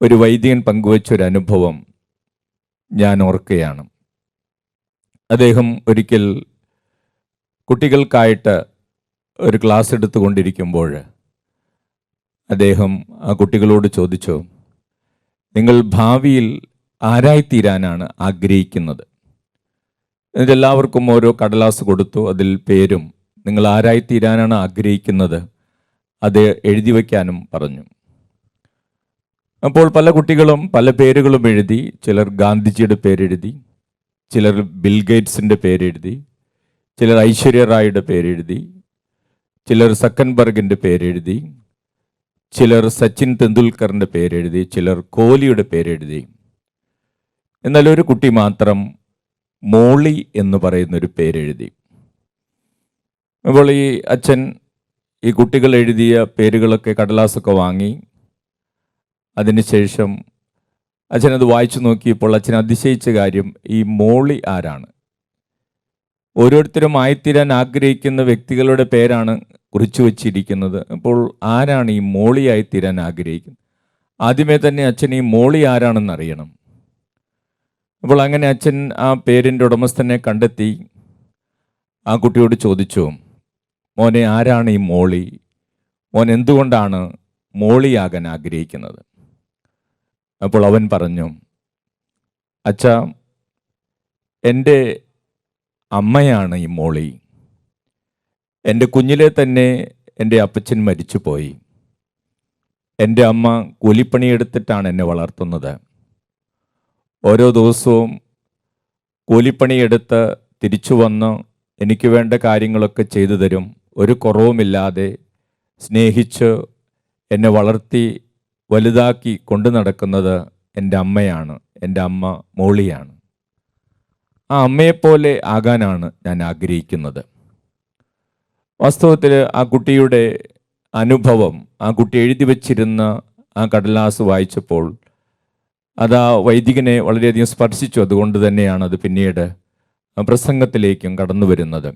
ഒരു വൈദികൻ പങ്കുവച്ചൊരു അനുഭവം ഞാൻ ഓർക്കുകയാണ്. അദ്ദേഹം ഒരിക്കൽ കുട്ടികൾക്കായിട്ട് ഒരു ക്ലാസ് എടുത്തുകൊണ്ടിരിക്കുമ്പോൾ അദ്ദേഹം ആ കുട്ടികളോട് ചോദിച്ചു, നിങ്ങൾ ഭാവിയിൽ ആരായിത്തീരാനാണ് ആഗ്രഹിക്കുന്നത്? എന്നിട്ടെല്ലാവർക്കും ഓരോ കടലാസ് കൊടുത്തു. അതിൽ പേരും നിങ്ങൾ ആരായിത്തീരാനാണ് ആഗ്രഹിക്കുന്നത് അത് എഴുതി വയ്ക്കാനും പറഞ്ഞു. അപ്പോൾ പല കുട്ടികളും പല പേരുകളും എഴുതി. ചിലർ ഗാന്ധിജിയുടെ പേരെഴുതി, ചിലർ ബിൽഗേറ്റ്സിൻ്റെ പേരെഴുതി, ചിലർ ഐശ്വര്യ റായിയുടെ പേരെഴുതി, ചിലർ സക്കൻബർഗിൻ്റെ പേരെഴുതി, ചിലർ സച്ചിൻ തെണ്ടുൽക്കറിൻ്റെ പേരെഴുതി, ചിലർ കോഹ്ലിയുടെ പേരെഴുതി. എന്നാൽ ഒരു കുട്ടി മാത്രം മോളി എന്ന് പറയുന്നൊരു പേരെഴുതി. അപ്പോൾ ഈ അച്ഛൻ ഈ കുട്ടികൾ എഴുതിയ പേരുകളൊക്കെ കടലാസൊക്കെ വാങ്ങി. അതിനുശേഷം അച്ഛനത് വായിച്ചു നോക്കിയപ്പോൾ അച്ഛൻ അതിശയിച്ച കാര്യം, ഈ മോളി ആരാണ്? ഓരോരുത്തരും ആയിത്തീരാൻ ആഗ്രഹിക്കുന്ന വ്യക്തികളുടെ പേരാണ് കുറിച്ചു വച്ചിരിക്കുന്നത്. അപ്പോൾ ആരാണ് ഈ മോളി ആയിത്തീരാൻ ആഗ്രഹിക്കുന്നത്? ആദ്യമേ തന്നെ അച്ഛൻ ഈ മോളി ആരാണെന്ന് അറിയണം. അപ്പോൾ അങ്ങനെ അച്ഛൻ ആ പേരിൻ്റെ ഉടമസ്ഥനെ കണ്ടെത്തി ആ കുട്ടിയോട് ചോദിച്ചു, മോനെ, ആരാണ് ഈ മോളി? മോൻ എന്തുകൊണ്ടാണ് മോളിയാകാൻ ആഗ്രഹിക്കുന്നത്? അപ്പോൾ അവൻ പറഞ്ഞു, അച്ഛാ, എൻ്റെ അമ്മയാണ് ഈ മോളി. എൻ്റെ കുഞ്ഞിലെ തന്നെ എൻ്റെ അപ്പച്ചൻ മരിച്ചുപോയി. എൻ്റെ അമ്മ കൂലിപ്പണിയെടുത്തിട്ടാണ് എന്നെ വളർത്തുന്നത്. ഓരോ ദിവസവും കൂലിപ്പണിയെടുത്ത് തിരിച്ചു വന്ന് എനിക്ക് വേണ്ട കാര്യങ്ങളൊക്കെ ചെയ്തു തരും. ഒരു കുറവുമില്ലാതെ സ്നേഹിച്ച് എന്നെ വളർത്തി വലുതാക്കി കൊണ്ടു നടക്കുന്നത് എൻ്റെ അമ്മയാണ്. എൻ്റെ അമ്മ മോളിയാണ്. ആ അമ്മയെപ്പോലെ ആകാനാണ് ഞാൻ ആഗ്രഹിക്കുന്നത്. വാസ്തവത്തിൽ ആ കുട്ടിയുടെ അനുഭവം, ആ കുട്ടി എഴുതി വച്ചിരുന്ന ആ കടലാസ് വായിച്ചപ്പോൾ അത് ആ വൈദികനെ വളരെയധികം സ്പർശിച്ചു. അതുകൊണ്ട് തന്നെയാണ് അത് പിന്നീട് പ്രസംഗത്തിലേക്കും കടന്നു വരുന്നത്.